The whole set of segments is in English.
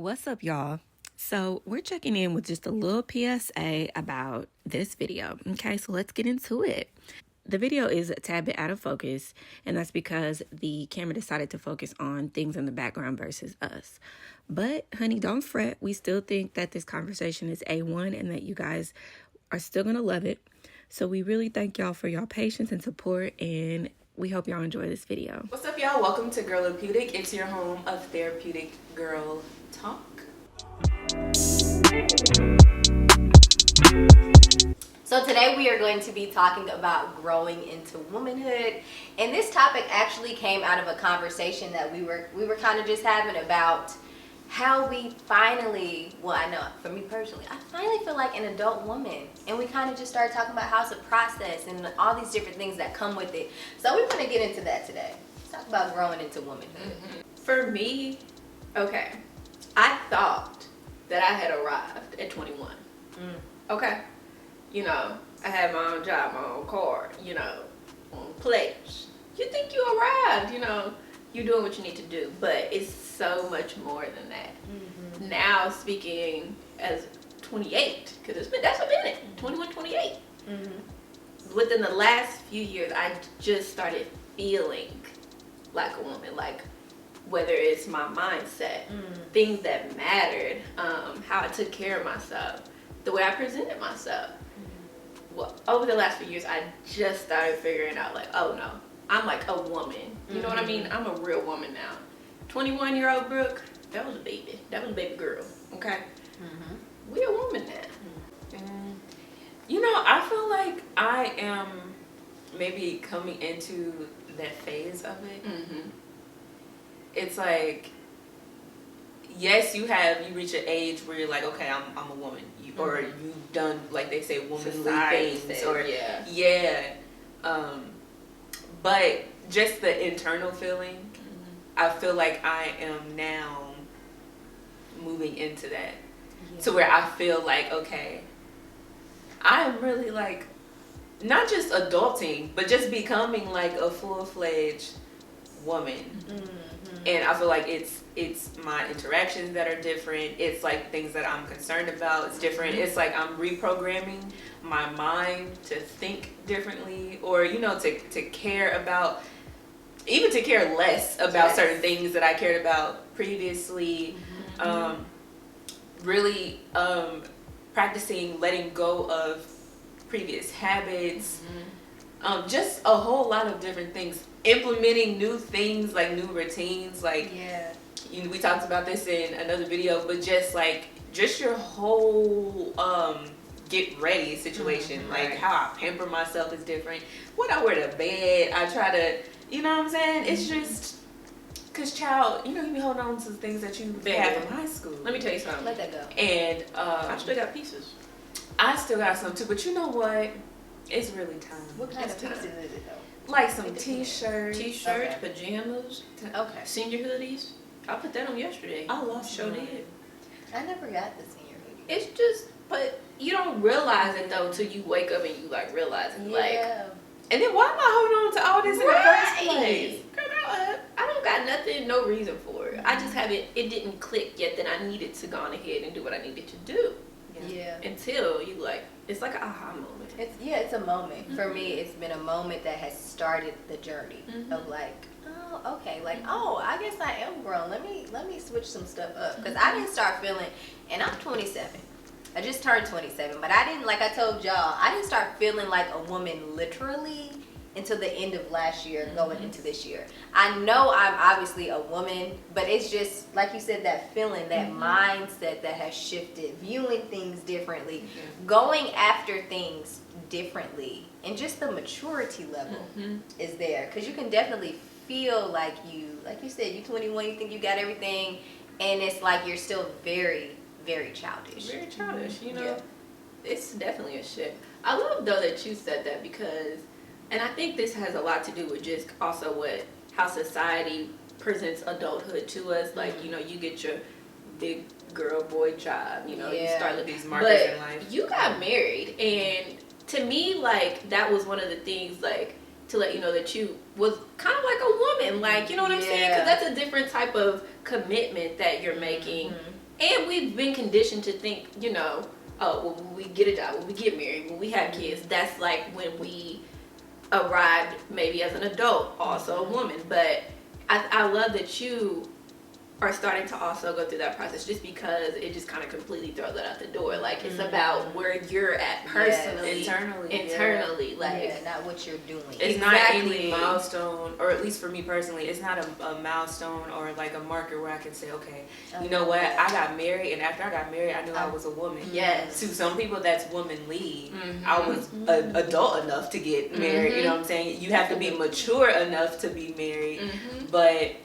What's up, y'all? So we're checking in with just a little PSA about this video. Okay, so let's get into it. The video is a tad bit out of focus, and that's because the camera decided to focus on things in the background versus us. But honey, don't fret. We still think that this conversation is A1 and that you guys are still gonna love it. So we really thank y'all for y'all patience and support, and we hope y'all enjoy this video. What's up, y'all? Welcome to Girlopeutic. It's your home of therapeutic girl talk. So today we are going to be talking about growing into womanhood, and this topic actually came out of a conversation that we were kind of just having about how we finally, well, I know for me personally, I finally feel like an adult woman, and we kind of just started talking about how it's a process and all these different things that come with it. So we're going to get into that today. Let's talk about growing into womanhood. For me, okay, I thought that I had arrived at 21. Okay, you know, I had my own job, my own car, you know, own place. You think you arrived, you know, you're doing what you need to do, but it's so much more than that. Now, speaking as 28, because that's a minute, 21, 28. Within the last few years, I just started feeling like a woman, like whether it's my mindset, things that mattered, how I took care of myself, the way I presented myself. Well, over the last few years, I just started figuring out, like, oh no, I'm like a woman. You know what I mean? I'm a real woman now. 21-year-old Brooke, that was a baby. That was a baby girl. Okay? We're a woman now. You know, I feel like I am maybe coming into that phase of it. It's like, yes, you reach an age where you're like, okay, I'm a woman. Or you've done, like they say, womanly things. Or but just the internal feeling, I feel like I am now moving into that. To where I feel like, okay, I am really like, not just adulting, but just becoming like a full-fledged woman. And I feel like it's my interactions that are different. It's like things that I'm concerned about. It's different. It's like I'm reprogramming my mind to think differently, or, you know, to care about, even to care less about certain things that I cared about previously. Really practicing letting go of previous habits. Just a whole lot of different things. Implementing new things, like new routines, like you know, we talked about this in another video, but just your whole get ready situation, like how I pamper myself is different. What I wear to bed, I try to, you know what I'm saying? It's just, cause child, you know, you be holding on to the things that you have from high school. Let me tell you something. Let that go. And I still got pieces. I still got some too, but you know what? It's really time. What kind of pieces is it though? Like some t-shirts, pajamas, senior hoodies. I put that on yesterday. I love did. I never got the senior hoodie. It's just, but you don't realize it though until you wake up and you like realize it. Like, and then why am I holding on to all this in the first place? Girl, I don't got nothing, no reason for it. I just haven't. It didn't click yet that I needed to go on ahead and do what I needed to do. Until you like, it's like an aha moment. It's a moment. For me, it's been a moment that has started the journey of like, oh, okay, like, oh, I guess I am grown. Let me switch some stuff up, because I didn't start feeling, and I'm 27. I just turned 27, but I didn't, like I told y'all, I didn't start feeling like a woman literally until the end of last year, going into this year. I know I'm obviously a woman, but it's just, like you said, that feeling, that mindset that has shifted, viewing things differently, going after things differently, and just the maturity level is there. Because you can definitely feel like you said, you 21, you think you got everything, and it's like you're still very, very childish. Very childish, you know? It's definitely a shift. I love, though, that you said that, because, and I think this has a lot to do with just also how society presents adulthood to us. Like, you know, you get your big girl, boy job, you know, you start looking these markers in life. You got married, and to me, like, that was one of the things, like, to let you know that you was kind of like a woman, like, you know what I'm saying? Because that's a different type of commitment that you're making. And we've been conditioned to think, you know, oh, well, when we get a job, when we get married, when we have kids, that's like when we arrived maybe as an adult, also a woman. But I love that you are starting to also go through that process, just because it just kind of completely throws it out the door. Like, it's about where you're at personally, internally, like not what you're doing. It's not any milestone, or at least for me personally, it's not a milestone or like a marker where I can say, okay, you know what, I got married, and after I got married, I knew I was a woman. Yes. To some people, that's womanly. I was an adult enough to get married. You know what I'm saying? You have to be mature enough to be married, but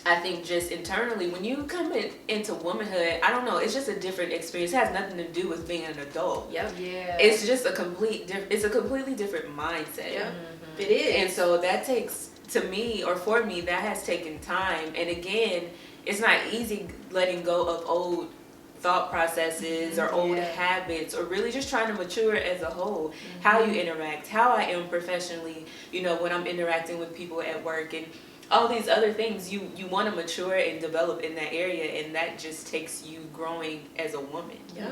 I think just internally, when you come into womanhood, I don't know, it's just a different experience. It has nothing to do with being an adult. Yep. Yeah. It's just a completely different mindset. Yep. It is. And so that takes, to me, or for me, that has taken time. And again, it's not easy letting go of old thought processes or old habits, or really just trying to mature as a whole. How you interact, how I am professionally, you know, when I'm interacting with people at work, and all these other things, you want to mature and develop in that area, and that just takes you growing as a woman. Yep.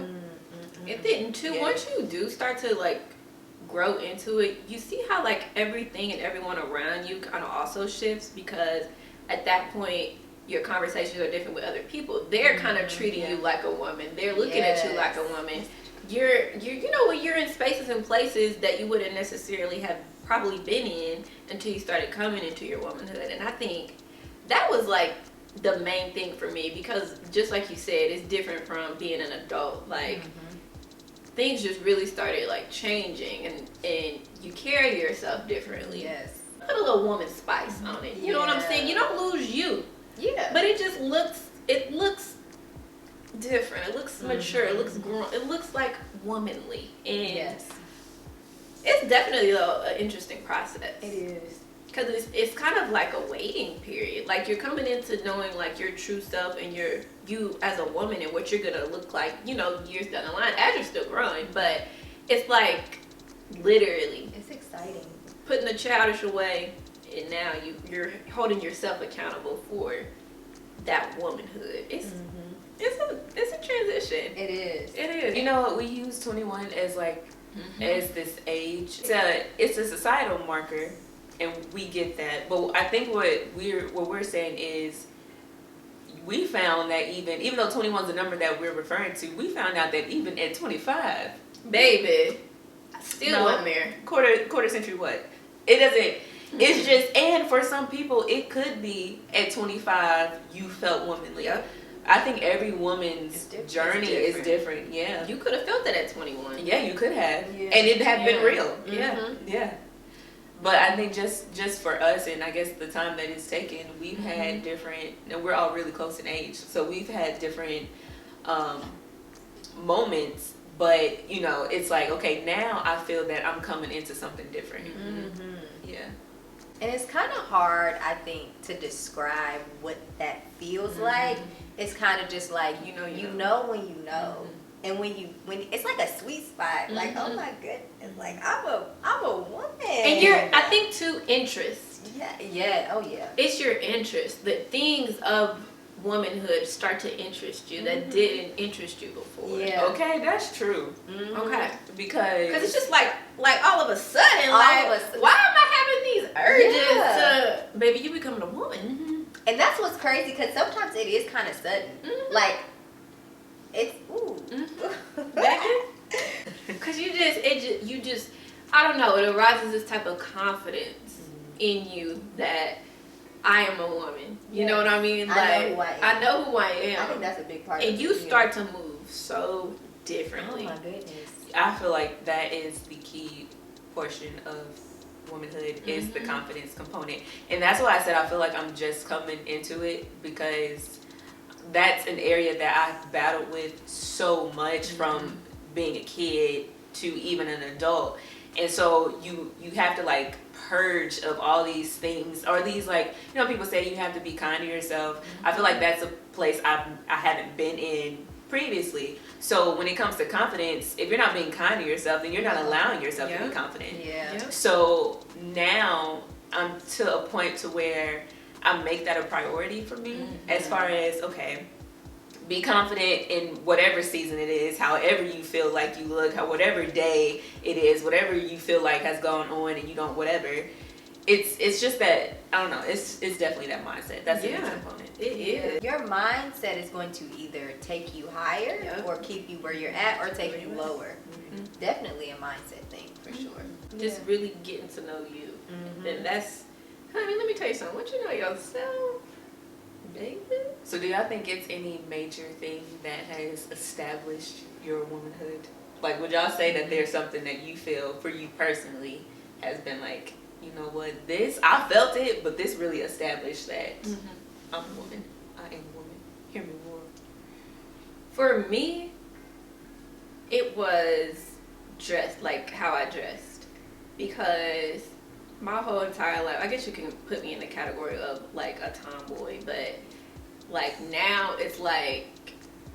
And then too, once you do start to like grow into it, you see how like everything and everyone around you kind of also shifts, because at that point your conversations are different with other people. They're kind of treating you like a woman. They're looking at you like a woman. You're you know, when you're in spaces and places that you wouldn't necessarily have probably been in until you started coming into your womanhood. And I think that was like the main thing for me, because just like you said, it's different from being an adult. Like things just really started like changing, and you carry yourself differently. Yes. Put a little woman spice on it. You know what I'm saying? You don't lose you. Yeah. But it just looks different. It looks mature. It looks grown. It looks like womanly. And it's definitely an interesting process. It is. Because it's kind of like a waiting period. Like, you're coming into knowing like your true self and you as a woman and what you're gonna look like, you know, years down the line as you're still growing. But it's like literally It's exciting. putting the childish away, and now you're holding yourself accountable for that womanhood. It's a transition. It is. It is. You know, we use 21 as like as this age. It's a societal marker, and we get that. But I think what we're saying is, we found that even though 21 is the number that we're referring to, we found out that even at 25, baby, I still wasn't there. Quarter century what? It doesn't. It's just, and for some people, it could be at 25 you felt womanly. Yep. I think every woman's journey is different. Yeah. You could have felt that at 21. Yeah, you could have, and it had been real. Yeah. Yeah. But I think just for us, and I guess the time that it's taken, we've had different, and we're all really close in age, so we've had different moments. But you know, it's like, okay, now I feel that I'm coming into something different. Yeah. And it's kind of hard, I think, to describe what that feels like. It's kind of just like, you know when you know. And when it's like a sweet spot, like, oh my goodness, like I'm a woman. And I think too, interest. Yeah, oh yeah. It's your interest. The things of womanhood start to interest you that didn't interest you before. Yeah. Okay, that's true. Okay. Because it's just like all of a sudden, why am I having these urges to, baby, you becoming a woman? And that's what's crazy, because sometimes it is kind of sudden. Like, it's, Because you just, I don't know, it arises this type of confidence in you that I am a woman. You know what I mean? Like, I know who I am. I think that's a big part of it. And you start to move so differently. Oh my goodness. I feel like that is the key portion of womanhood, is the confidence component. And that's why I said I feel like I'm just coming into it, because that's an area that I've battled with so much from being a kid to even an adult. And so you have to like purge of all these things, or these, like, you know, people say you have to be kind to yourself. I feel like that's a place I haven't been in previously. So when it comes to confidence, if you're not being kind to yourself, then you're not allowing yourself to be confident. So now I'm to a point to where I make that a priority for me, as far as, okay, be confident in whatever season it is, however you feel like you look, whatever day it is, whatever you feel like has gone on and you don't whatever. It's just that, I don't know, it's definitely that mindset. That's a big component. It is. Your mindset is going to either take you higher Yep. or keep you where you're at or take you lower. Definitely a mindset thing for sure. Just really getting to know you. And that's, honey, let me tell you something. Once you know yourself, baby. So do y'all think it's any major thing that has established your womanhood? Like, would y'all say that there's something that you feel for you personally has been like, you know what, this, I felt it, but this really established that I'm a woman. I am a woman. Hear me roar. For me, it was dressed, like how I dressed. Because my whole entire life, I guess you can put me in the category of like a tomboy, but like now it's like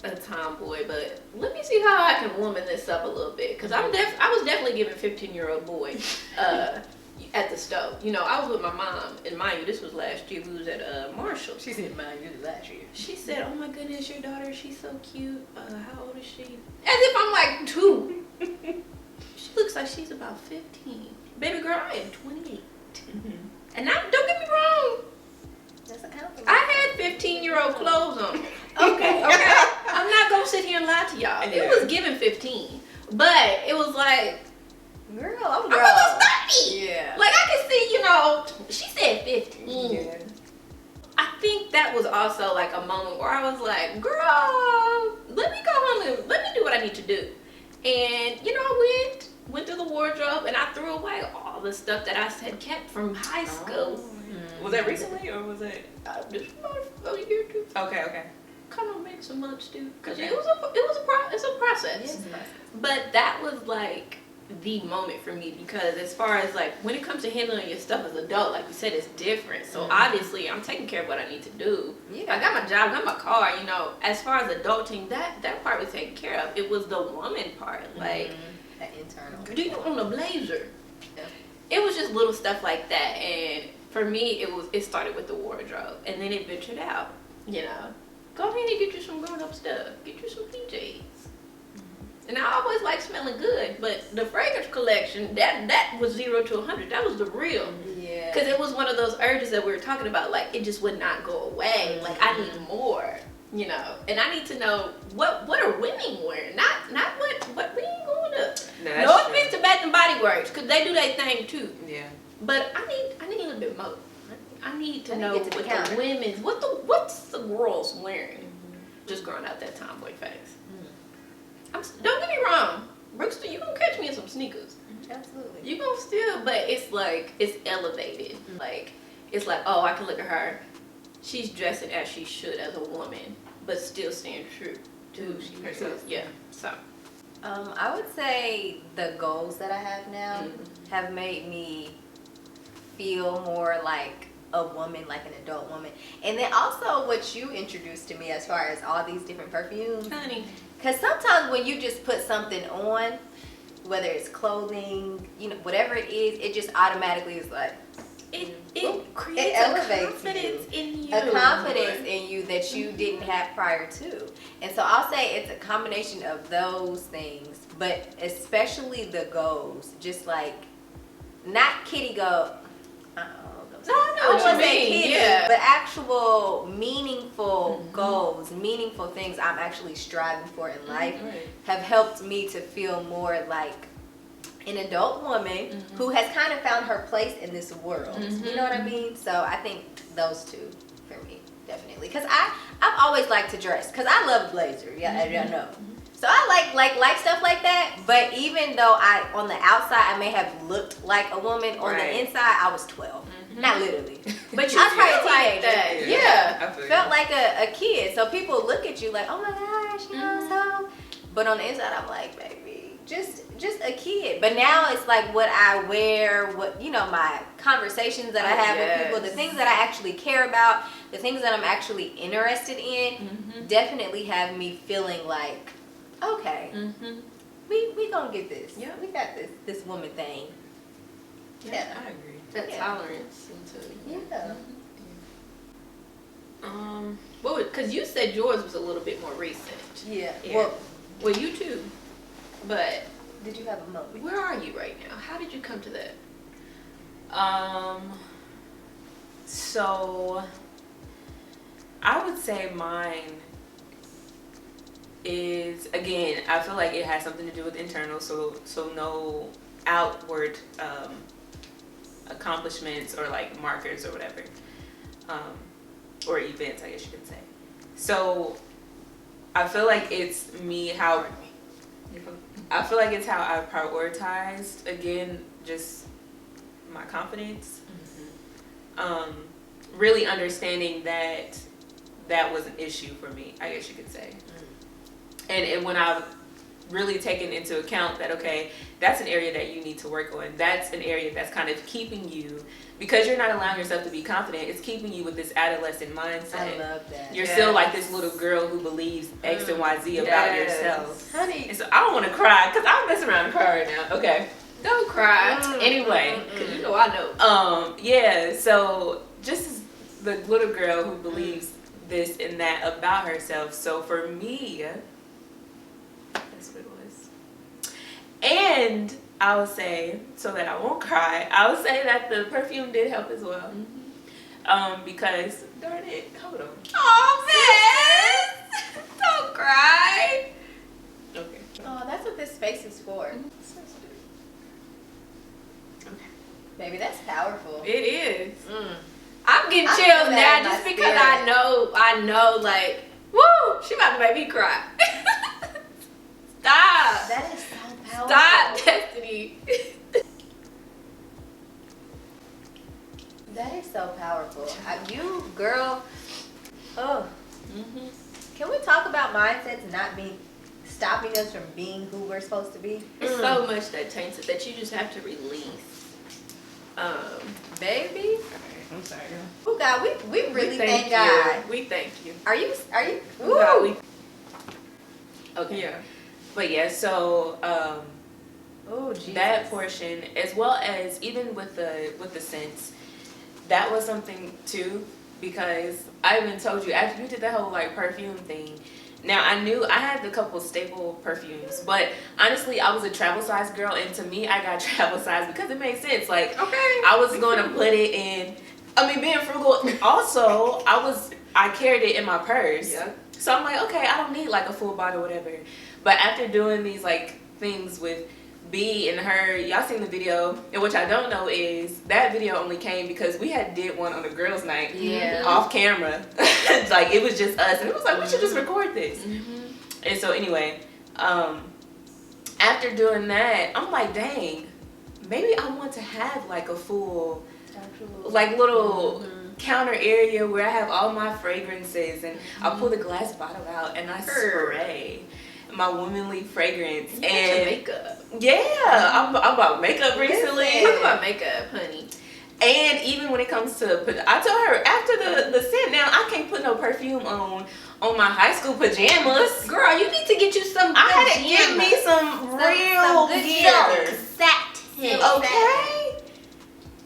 a tomboy, but let me see how I can woman this up a little bit. Because I was definitely giving 15-year-old boy at the stove. You know, I was with my mom, and mind you, this was last year. We was at Marshall. She said, "Mind you, last year." She said, "Oh my goodness, your daughter, she's so cute. How old is she?" As if I'm like 2. She looks like she's about 15. Baby girl, I am 28. And now, don't get me wrong, That's a compliment. I had 15-year-old clothes on. Okay. Okay? I'm not going to sit here and lie to y'all. It was given 15. But it was like, Girl, I'm almost 30. Yeah. Like, I can see, you know, she said 15. I think that was also like a moment where I was like, girl, let me go home and let me do what I need to do. And, you know, I went through the wardrobe and I threw away all the stuff that I had kept from high school. Was that recently or was it? Just about a year or two. Okay. Kind of make some months, dude. Because Okay. it's a process. Yes. But that was like the moment for me, because as far as like when it comes to handling your stuff as an adult, like you said, it's different. So obviously I'm taking care of what I need to do. Yeah. I got my job, got my car, you know. As far as adulting, that part was taken care of. It was the woman part. Like, That internal. do you own a blazer? Yeah. It was just little stuff like that. And for me, it started with the wardrobe, and then it ventured out. You know, go ahead and get you some grown up stuff. Get you some PJs. And I always like smelling good, but the fragrance collection, that was 0 to 100. That was the real. Yeah. Because it was one of those urges that we were talking about. Like, it just would not go away. Like, I need more, you know. And I need to know what are women wearing, not what we ain't going up. No offense to Bath and Body Works, because they do their thing too. Yeah. But I need a little bit more. I need to I need know to get to the what counter. the women's, what's the girls wearing. Just growing out that tomboy phase. Don't get me wrong, Brooke, you gonna catch me in some sneakers. Absolutely. You gonna still, but it's like, it's elevated. Like, it's like, oh, I can look at her. She's dressing as she should as a woman, but still staying true to who she herself. Yeah. So. I would say the goals that I have now have made me feel more like a woman, like an adult woman. And then also what you introduced to me as far as all these different perfumes. Honey. Because sometimes when you just put something on, whether it's clothing, you know, whatever it is, it just automatically is like, It creates elevates a confidence in you. a confidence in you that you didn't have prior to. And so I'll say it's a combination of those things, but especially the goals. Just like, not kitty go. No, I know what you mean. Yeah. But actual meaningful goals, meaningful things I'm actually striving for in life have helped me to feel more like an adult woman who has kind of found her place in this world. You know what I mean? So I think those two for me, definitely. Because I've always liked to dress, because I love a blazer. Yeah, as y'all know. So I like stuff like that. But even though on the outside I may have looked like a woman, on the inside I was 12. Not literally. But I was probably a teenager. That. Yeah. I feel Felt you. like a kid. So people look at you like, oh my gosh, you know, so. But on the inside I'm like, baby, just a kid. But now it's like what I wear, what, you know, my conversations that I have with people, the things that I actually care about, the things that I'm actually interested in, definitely have me feeling like, okay, we gonna get this. Yeah. We got this woman thing. Yeah. I agree. That Yeah. tolerance into Yeah. Because you said yours was a little bit more recent. Yeah. Well, you too. But did you have a moment? where are you right now? How did you come to that? So I would say mine is, again, I feel like it has something to do with internal, so no outward accomplishments or like markers or whatever, or events, I guess you could say. So I feel like it's I feel like it's how I prioritized, again, just my confidence. Really understanding that was an issue for me, I guess you could say. And when I've really taken into account that, okay, that's an area that you need to work on. That's an area that's kind of keeping you, because you're not allowing yourself to be confident, it's keeping you with this adolescent mindset. I love that. You're still like this little girl who believes X and Y, Z about yourself. Honey. And so I don't want to cry, because I'm messing around and cry right now. Okay. Don't cry. Anyway. Because you know I know. Yeah, so just as the little girl who believes this and that about herself. So for me, that's what it was. And I would say, so that I won't cry, I would say that the perfume did help as well. Because, darn it, hold on. Oh, man! Don't cry. Okay. Oh, that's what this space is for. Okay. Baby, that's powerful. It is. Mm. I'm getting I chills feel that now in my just because spirit. I know, like, woo, she about to make me cry. Stop. That is so powerful. Stop, Destiny. That is so powerful. You, girl. Oh. Can we talk about mindsets not stopping us from being who we're supposed to be? It's so much that taints it that you just have to release. Baby. I'm sorry. Oh God, we really thank you. God. We thank you. Are you? Oh, God, we. Okay. Yeah. But yeah, so Oh, Jesus. that portion, as well as even with the scents, that was something too, because I even told you after you did that whole like perfume thing. Now I knew I had a couple staple perfumes, but honestly I was a travel size girl, and to me I got travel size because it made sense. Like, Okay. I was going to put it in. I mean, being frugal. Also, I carried it in my purse. Yeah. So I'm like, okay, I don't need like a full bottle or whatever. But after doing these like things with B and her, y'all seen the video, and which I don't know is that video only came because we had did one on a girls' night, off camera. Like, it was just us, and it was like, we should just record this. And so anyway, after doing that, I'm like, dang, maybe I want to have like a full, like, little counter area where I have all my fragrances, and I'll pull the glass bottle out and I spray my womanly fragrance. You and your makeup. Yeah, I'm about makeup recently. Talk about makeup, honey. And even when it comes to, I told her after the scent, now I can't put no perfume on my high school pajamas. Girl, you need to get you some. I had to get me some real good gear. satin. Okay.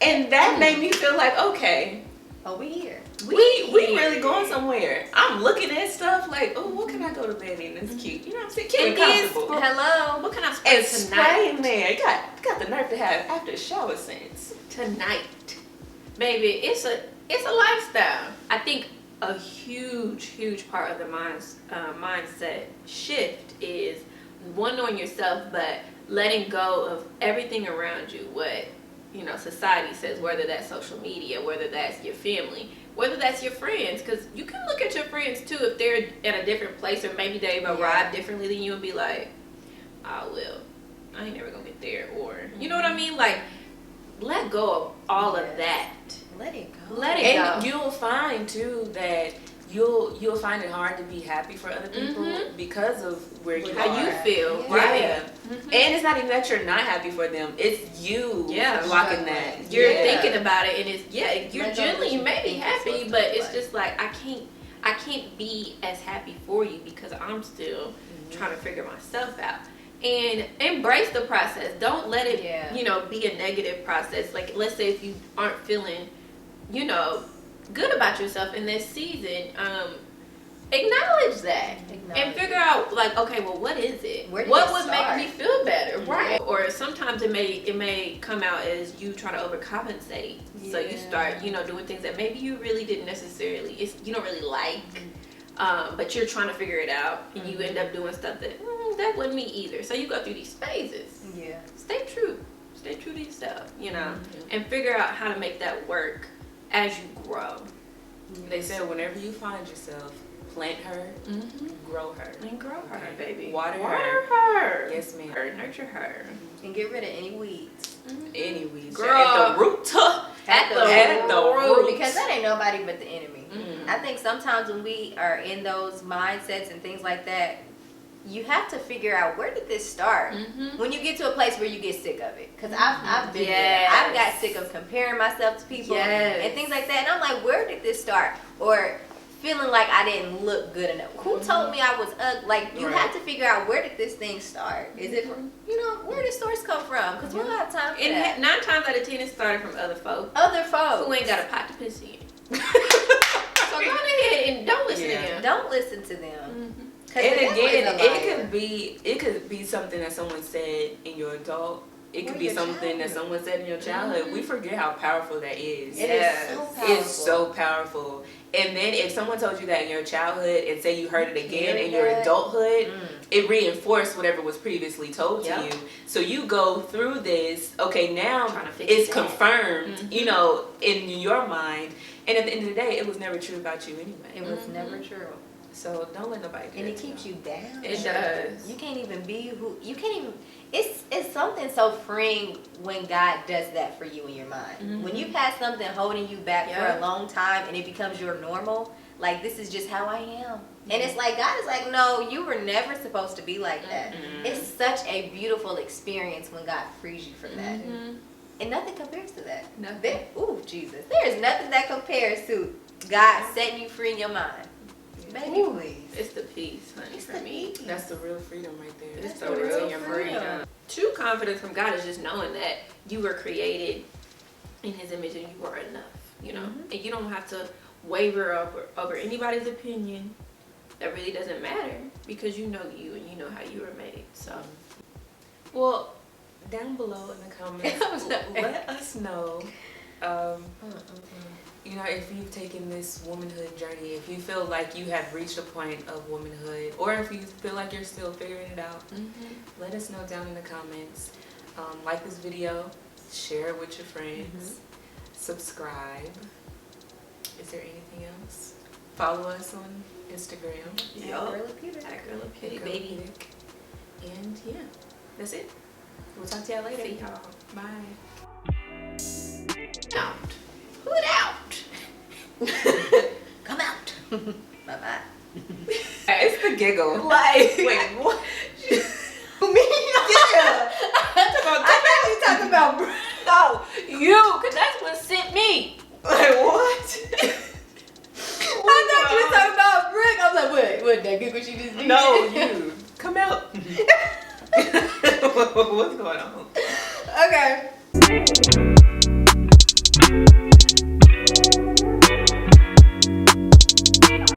And that made me feel like, okay, Oh, we here. we really going somewhere. I'm looking at stuff like, oh, what can I go to bed in? It's cute. You know what I'm saying? Cute and comfortable. Hello. What can I spray And spray tonight? in there. You got the nerve to have after shower scents. Tonight, baby, it's a lifestyle. I think a huge part of the mindset shift is one, knowing yourself, but letting go of everything around you. What society says, whether that's social media, whether that's your family, whether that's your friends, because you can look at your friends too if they're at a different place, or maybe they've arrived differently than you, and be like, oh well, I ain't never gonna get there, or you know what I mean? Like, let go of all of that. Let it go. Let it And go. you'll find too that you'll find it hard to be happy for other people because of where you How are. you feel, Yeah. right? And it's not even that you're not happy for them. It's you blocking that. You're Yeah. thinking about it, and it's you're Let go generally, of you what may you be think happy, it's supposed but to look it's like. just like I can't be as happy for you because I'm still trying to figure myself out. And embrace the process. Don't let it be a negative process. Like, let's say if you aren't feeling good about yourself in this season, acknowledge that and figure out like, okay, well, what is it? What would make me feel better, right? Or sometimes it may come out as you try to overcompensate. So you start, doing things that maybe you really didn't necessarily, you don't really like, but you're trying to figure it out, and you end up doing stuff that that wasn't me either. So you go through these phases. Yeah. Stay true to yourself, and figure out how to make that work as you grow. They said whenever you find yourself, plant her, grow her. And grow her, baby. Water her. Yes, ma'am. Nurture her. And get rid of any weeds. Any weeds. Girl. At the root. At the root. root. Because that ain't nobody but the enemy. I think sometimes when we are in those mindsets and things like that, you have to figure out, where did this start? When you get to a place where you get sick of it. Because I've been there. I've got sick of comparing myself to people and things like that. And I'm like, where did this start? Or feeling like I didn't look good enough. Who told me I was ugly? Like, you have to figure out, where did this thing start? Is it from, where did source come from? Because we don't have time for that. 9 times out of 10, it started from other folks. Who ain't got a pot to piss in. So go ahead and don't listen to them. Don't listen to them. And again, it could be something that someone said in your adult. It could be something that someone said in your childhood. We forget how powerful that is. It is so powerful. It's so powerful. And then if someone told you that in your childhood and say you heard it again in your adulthood, it reinforced whatever was previously told to you. So you go through this, okay, now it's confirmed, in your mind. And at the end of the day, it was never true about you anyway. It was never true. So don't let nobody do that. And it keeps you down. It does. You can't even be who you can't even. It's something so freeing when God does that for you in your mind. When you've had something holding you back for a long time and it becomes your normal, like, this is just how I am. And it's like, God is like, no, you were never supposed to be like that. It's such a beautiful experience when God frees you from that. And nothing compares to that. Nothing. Ooh, Jesus. There is nothing that compares to God setting you free in your mind. Baby, please. It's the peace, honey, for me. That's the real freedom right there. It's the real freedom. True confidence from God is just knowing that you were created in His image and you are enough, And you don't have to waver over anybody's opinion. That really doesn't matter, because you know you and you know how you were made. So, well, down below in the comments, let us know. If you've taken this womanhood journey, if you feel like you have reached a point of womanhood, or if you feel like you're still figuring it out, let us know down in the comments. Like this video, share it with your friends, subscribe. Is there anything else? Follow us on Instagram. Girl, baby. And yeah, that's it. We'll talk to y'all later. See y'all. Bye. Out. Hood out. Come out. Bye-bye. It's the giggle. Like, wait, what? Me? Yeah. I thought you talking about Brooke. No, you, because that's what sent me. Like, what? I thought you were talking about Brooke. I was like, what that giggle she just did? No, you. Come out. What's going on? Okay.